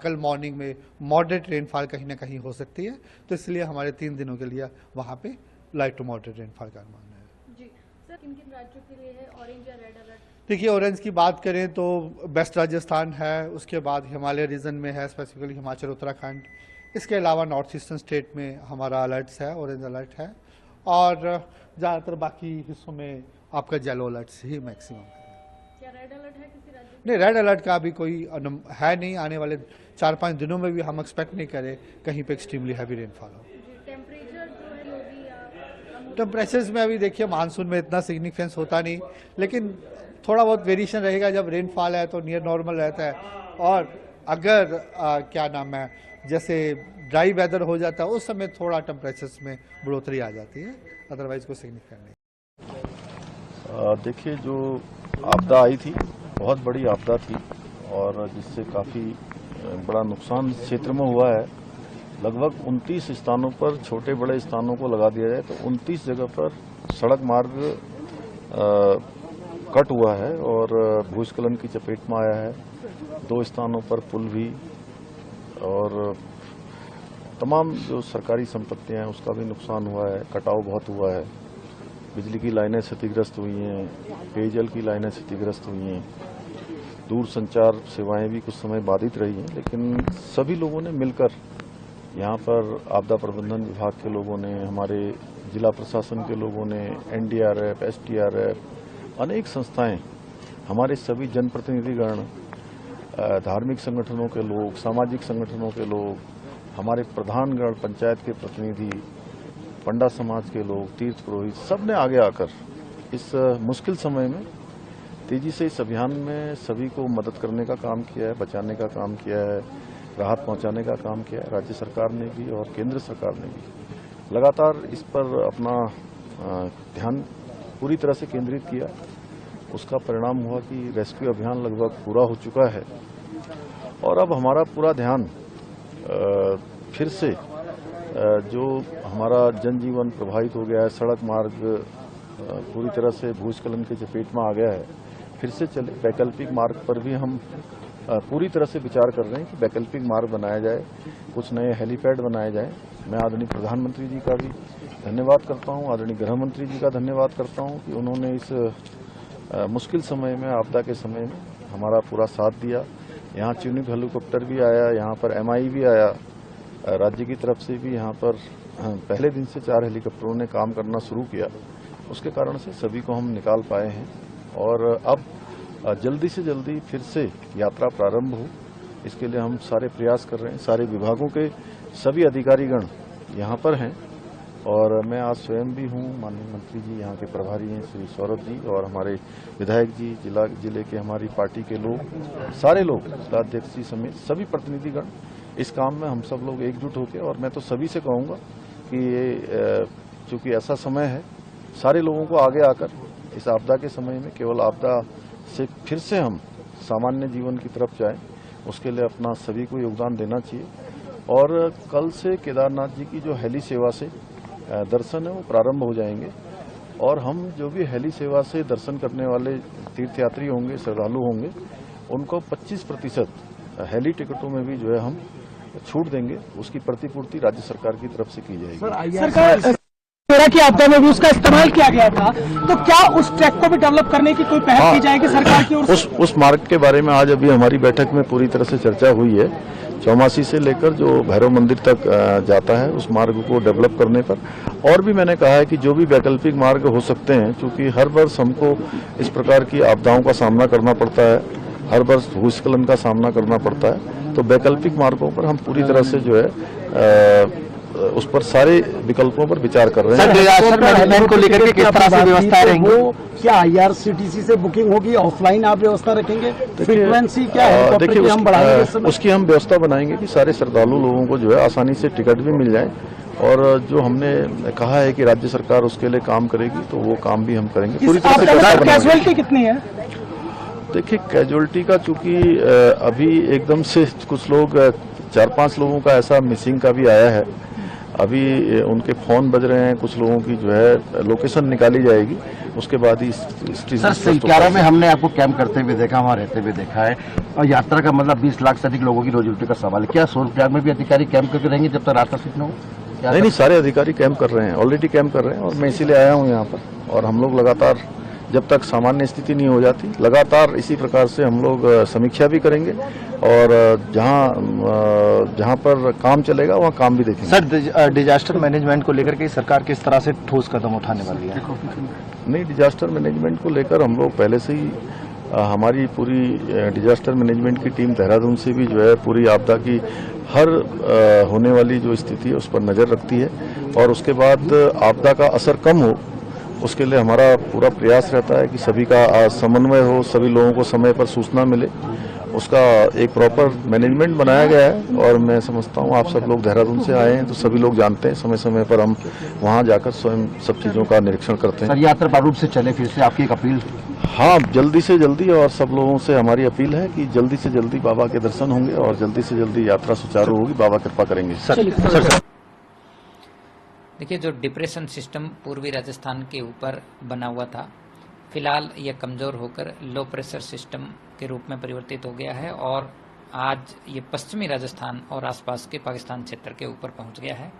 कल मॉर्निंग में मॉडरेट रेनफॉल कहीं ना कहीं हो सकती है। तो इसलिए हमारे 3 दिनों के लिए वहाँ पे लाइट टू मॉडरेट रेनफॉल का अनुमान है। जी सर, किन किन राज्यों के लिए है ऑरेंज या रेड अलर्ट? देखिए, ऑरेंज की बात करें तो वेस्ट राजस्थान है, उसके बाद हिमालय रीजन में है, स्पेसिफिकली हिमाचल उत्तराखंड। इसके अलावा नॉर्थ ईस्टर्न स्टेट में हमारा अलर्ट्स है, ऑरेंज अलर्ट है, और ज़्यादातर बाकी हिस्सों में आपका येलो अलर्ट्स ही मैक्सिमम है। क्या रेड अलर्ट है किसी राज्य में? नहीं, रेड अलर्ट का अभी कोई है नहीं। आने वाले 4-5 दिनों में भी हम एक्सपेक्ट नहीं करें कहीं पे एक्सट्रीमली हैवी रेनफॉल हो। टेम्परेचर जो है वो भी टेम्परेचर्स में अभी देखिए मानसून में इतना सिग्निफिकेंस होता नहीं, लेकिन थोड़ा बहुत वेरिएशन रहेगा। जब रेनफॉल है तो नियर नॉर्मल रहता है, और अगर क्या नाम है जैसे ड्राई वेदर हो जाता है उस समय थोड़ा टेम्परेचर्स में बढ़ोतरी आ जाती है, अदरवाइज कोई सिग्निफिकेंट नहीं। देखिए, जो आपदा आई थी बहुत बड़ी आपदा थी, और जिससे काफ़ी बड़ा नुकसान क्षेत्र में हुआ है। लगभग 29 स्थानों पर, छोटे बड़े स्थानों को लगा दिया जाए तो 29 जगह पर सड़क मार्ग कट हुआ है और भूस्खलन की चपेट में आया है। 2 स्थानों पर पुल भी, और तमाम जो सरकारी संपत्तियां हैं उसका भी नुकसान हुआ है, कटाव बहुत हुआ है। बिजली की लाइनें क्षतिग्रस्त हुई हैं, पेयजल की लाइनें क्षतिग्रस्त हुई हैं, दूर संचार सेवाएं भी कुछ समय बाधित रही हैं। लेकिन सभी लोगों ने मिलकर, यहाँ पर आपदा प्रबंधन विभाग के लोगों ने, हमारे जिला प्रशासन के लोगों ने, एनडीआरएफ, एसडीआरएफ, अनेक संस्थाएं, हमारे सभी जनप्रतिनिधिगण, धार्मिक संगठनों के लोग, सामाजिक संगठनों के लोग, हमारे प्रधानगण, पंचायत के प्रतिनिधि, पंडा समाज के लोग, तीर्थ पुरोहित, सब ने आगे आकर इस मुश्किल समय में तेजी से इस अभियान में सभी को मदद करने का काम किया है, बचाने का काम किया है, राहत पहुंचाने का काम किया है। राज्य सरकार ने भी और केंद्र सरकार ने भी लगातार इस पर अपना ध्यान पूरी तरह से केंद्रित किया। उसका परिणाम हुआ कि रेस्क्यू अभियान लगभग पूरा हो चुका है, और अब हमारा पूरा ध्यान फिर से जो हमारा जनजीवन प्रभावित हो गया है, सड़क मार्ग पूरी तरह से भूस्खलन के चपेट में आ गया है, फिर से चले। वैकल्पिक मार्ग पर भी हम पूरी तरह से विचार कर रहे हैं कि वैकल्पिक मार्ग बनाया जाए, कुछ नए हेलीपैड बनाए जाए। मैं आदरणीय प्रधानमंत्री जी का भी धन्यवाद करता हूं, आदरणीय गृह मंत्री जी का धन्यवाद करता हूं कि उन्होंने इस मुश्किल समय में, आपदा के समय में हमारा पूरा साथ दिया। यहाँ चिनूक हेलीकॉप्टर भी आया, यहाँ पर MI भी आया, राज्य की तरफ से भी यहाँ पर पहले दिन से 4 हेलीकॉप्टरों ने काम करना शुरू किया। उसके कारण से सभी को हम निकाल पाए हैं, और अब जल्दी से जल्दी फिर से यात्रा प्रारंभ हो, इसके लिए हम सारे प्रयास कर रहे हैं। सारे विभागों के सभी अधिकारीगण यहाँ पर हैं, और मैं आज स्वयं भी हूँ। माननीय मंत्री जी यहाँ के प्रभारी हैं श्री सौरभ जी, और हमारे विधायक जी, जिले के हमारी पार्टी के लोग, सारे लोग, जिलाध्यक्ष जी समेत सभी प्रतिनिधिगण इस काम में हम सब लोग एकजुट होकर। और मैं तो सभी से कहूँगा कि ये चूँकि ऐसा समय है, सारे लोगों को आगे आकर इस आपदा के समय में केवल आपदा से फिर से हम सामान्य जीवन की तरफ जाएं, उसके लिए अपना सभी को योगदान देना चाहिए। और कल से केदारनाथ जी की जो हेली सेवा से दर्शन है वो प्रारंभ हो जाएंगे, और हम जो भी हेली सेवा से दर्शन करने वाले तीर्थयात्री होंगे, श्रद्धालु होंगे, उनको 25% हेली टिकटों में भी जो है हम छूट देंगे। उसकी प्रतिपूर्ति राज्य सरकार की तरफ से की जाएगी। गंगा की आपदा में भी उसका इस्तेमाल किया गया था, तो क्या उस ट्रैक को भी डेवलप करने की कोई पहल की जाएगी सरकार की ओर से? उस मार्ग के बारे में आज अभी हमारी बैठक में पूरी तरह से चर्चा हुई है। चौमासी से लेकर जो भैरव मंदिर तक जाता है उस मार्ग को डेवलप करने पर, और भी मैंने कहा है कि जो भी वैकल्पिक मार्ग हो सकते हैं, क्योंकि हर वर्ष हमको इस प्रकार की आपदाओं का सामना करना पड़ता है, हर वर्ष भूस्खलन का सामना करना पड़ता है, तो वैकल्पिक मार्गों पर हम पूरी तरह से जो है उस पर सारे विकल्पों पर विचार कर रहे हैं। डिजास्टर मैनेजमेंट को लेकर के किस तरह से व्यवस्था रहेंगी? क्या IRCTC से बुकिंग होगी, ऑफलाइन आप व्यवस्था रखेंगे? फ्रीक्वेंसी क्या है? देखिए हम बढ़ाएंगे उसकी हम व्यवस्था बनाएंगे कि सारे श्रद्धालु लोगों को जो है आसानी से टिकट भी मिल जाए, और जो हमने कहा है कि राज्य सरकार उसके लिए काम करेगी, तो वो काम भी हम करेंगे पूरी तरह से। कैजुअलिटी कितनी है? देखिए कैजुअलिटी का चूंकि अभी एकदम से कुछ लोग 4-5 लोगों का ऐसा मिसिंग का भी आया है, अभी उनके फोन बज रहे हैं, कुछ लोगों की जो है लोकेशन निकाली जाएगी, उसके बाद ही सर सिलक्यारा में हमने आपको कैंप करते हुए देखा, वहाँ रहते हुए देखा है, और यात्रा का मतलब 20 लाख से अधिक लोगों की रोजी रोटी का सवाल है। क्या सोनप्रयाग में भी अधिकारी कैंप करके रहेंगे जब तक रास्ता सीट न हो? नहीं, सारे अधिकारी कैंप कर रहे हैं, ऑलरेडी कैंप कर रहे हैं, और मैं इसीलिए आया हूँ यहाँ पर। और हम लोग लगातार जब तक सामान्य स्थिति नहीं हो जाती, लगातार इसी प्रकार से हम लोग समीक्षा भी करेंगे, और जहाँ पर काम चलेगा वहाँ काम भी देखेंगे। सर डिजास्टर मैनेजमेंट को लेकर के सरकार किस तरह से ठोस कदम उठाने वाली है? नहीं, डिजास्टर मैनेजमेंट को लेकर हम लोग पहले से ही हमारी पूरी डिजास्टर मैनेजमेंट की टीम देहरादून से भी जो है पूरी आपदा की हर होने वाली जो स्थिति है उस पर नज़र रखती है, और उसके बाद आपदा का असर कम हो उसके लिए हमारा पूरा प्रयास रहता है कि सभी का समन्वय हो, सभी लोगों को समय पर सूचना मिले, उसका एक प्रॉपर मैनेजमेंट बनाया गया है। और मैं समझता हूँ आप सब लोग देहरादून से आए हैं तो सभी लोग जानते हैं, समय समय पर हम वहाँ जाकर स्वयं सब चीज़ों का निरीक्षण करते हैं। सर यात्रा प्रारूप से चले, फिर से आपकी एक अपील? हाँ, जल्दी से जल्दी, और सब लोगों से हमारी अपील है कि जल्दी से जल्दी बाबा के दर्शन होंगे और जल्दी से जल्दी यात्रा सुचारू होगी, बाबा कृपा करेंगे। सर देखिए, जो डिप्रेशन सिस्टम पूर्वी राजस्थान के ऊपर बना हुआ था, फिलहाल यह कमज़ोर होकर लो प्रेशर सिस्टम के रूप में परिवर्तित हो गया है, और आज ये पश्चिमी राजस्थान और आसपास के पाकिस्तान क्षेत्र के ऊपर पहुंच गया है।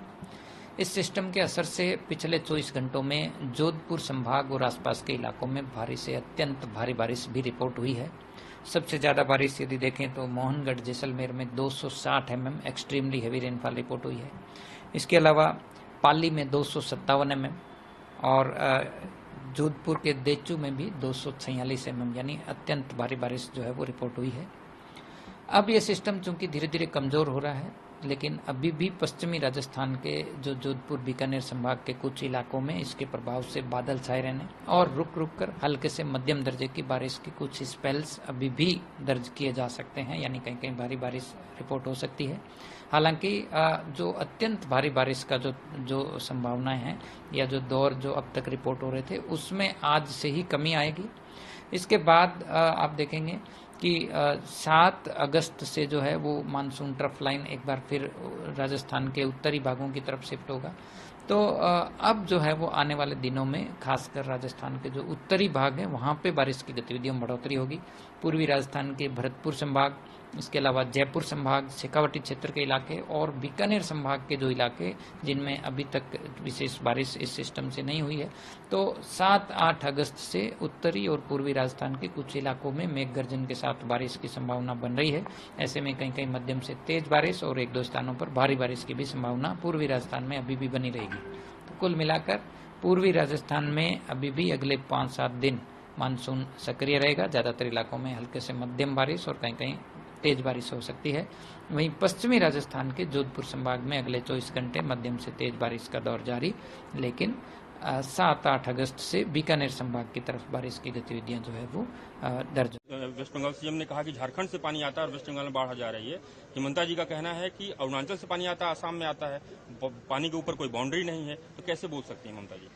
इस सिस्टम के असर से पिछले 24 घंटों में जोधपुर संभाग और आसपास के इलाकों में भारी से अत्यंत भारी बारिश भी रिपोर्ट हुई है। सबसे ज़्यादा बारिश यदि देखें तो मोहनगढ़ जैसलमेर में 260 mm extremely heavy rainfall report हुई है। इसके अलावा पाली में 257 mm और जोधपुर के देचू में भी 246 mm यानी अत्यंत भारी बारिश जो है वो रिपोर्ट हुई है। अब ये सिस्टम चूंकि धीरे धीरे कमज़ोर हो रहा है, लेकिन अभी भी पश्चिमी राजस्थान के जो जोधपुर बीकानेर संभाग के कुछ इलाकों में इसके प्रभाव से बादल छाए रहने और रुक रुक कर हल्के से मध्यम दर्जे की बारिश की कुछ स्पेल्स अभी भी दर्ज किए जा सकते हैं, यानी कहीं कहीं भारी बारिश रिपोर्ट हो सकती है। हालांकि जो अत्यंत भारी बारिश का जो संभावनाएं हैं या जो दौर जो अब तक रिपोर्ट हो रहे थे उसमें आज से ही कमी आएगी। इसके बाद आप देखेंगे कि 7 अगस्त से जो है वो मानसून ट्रफ लाइन एक बार फिर राजस्थान के उत्तरी भागों की तरफ शिफ्ट होगा। तो अब जो है वो आने वाले दिनों में खासकर राजस्थान के जो उत्तरी भाग हैं वहाँ पे बारिश की गतिविधियों में बढ़ोतरी होगी। पूर्वी राजस्थान के भरतपुर संभाग, इसके अलावा जयपुर संभाग, शेखावटी क्षेत्र के इलाके और बीकानेर संभाग के जो इलाके जिनमें अभी तक विशेष बारिश इस सिस्टम से नहीं हुई है, तो 7-8 अगस्त से उत्तरी और पूर्वी राजस्थान के कुछ इलाकों में मेघ गर्जन के साथ बारिश की संभावना बन रही है। ऐसे में कहीं कहीं मध्यम से तेज बारिश और 1-2 स्थानों पर भारी बारिश की भी संभावना पूर्वी राजस्थान में अभी भी बनी रहेगी। तो कुल मिलाकर पूर्वी राजस्थान में अभी भी अगले 5-7 दिन मानसून सक्रिय रहेगा। ज़्यादातर इलाकों में हल्के से मध्यम बारिश और कहीं कहीं तेज बारिश हो सकती है। वहीं पश्चिमी राजस्थान के जोधपुर संभाग में अगले 24 घंटे मध्यम से तेज बारिश का दौर जारी, लेकिन 7-8 अगस्त से बीकानेर संभाग की तरफ बारिश की गतिविधियां जो है वो दर्ज। वेस्ट बंगाल सीएम ने कहा कि झारखंड से पानी आता है और वेस्ट बंगाल में बाढ़ जा रही है। हिमंता जी का कहना है कि अरुणाचल से पानी आता है, आसाम में आता है, पानी के ऊपर कोई बाउंड्री नहीं है, तो कैसे बोल सकती हैं ममता जी?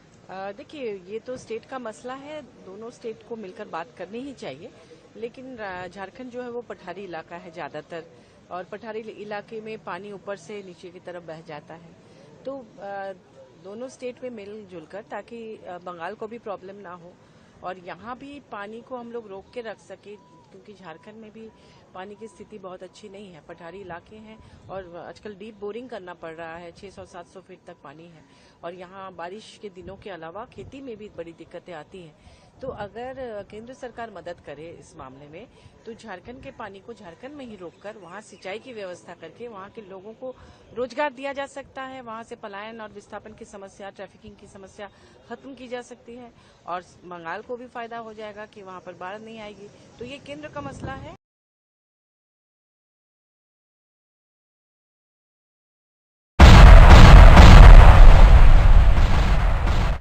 देखिए, ये तो स्टेट का मसला है, दोनों स्टेट को मिलकर बात करनी ही चाहिए। लेकिन झारखंड जो है वो पठारी इलाका है ज़्यादातर, और पठारी इलाके में पानी ऊपर से नीचे की तरफ बह जाता है। तो दोनों स्टेट में मिलजुल कर, ताकि बंगाल को भी प्रॉब्लम ना हो और यहाँ भी पानी को हम लोग रोक के रख सके, क्योंकि झारखंड में भी पानी की स्थिति बहुत अच्छी नहीं है। पठारी इलाके हैं और आजकल डीप बोरिंग करना पड़ रहा है, 600-700 फीट तक पानी है और यहाँ बारिश के दिनों के अलावा खेती में भी बड़ी दिक्कतें आती हैं। तो अगर केंद्र सरकार मदद करे इस मामले में तो झारखंड के पानी को झारखंड में ही रोककर वहाँ सिंचाई की व्यवस्था करके वहाँ के लोगों को रोजगार दिया जा सकता है। वहाँ से पलायन और विस्थापन की समस्या, ट्रैफिकिंग की समस्या खत्म की जा सकती है और बंगाल को भी फायदा हो जाएगा कि वहाँ पर बाढ़ नहीं आएगी। तो ये केंद्र का मसला है।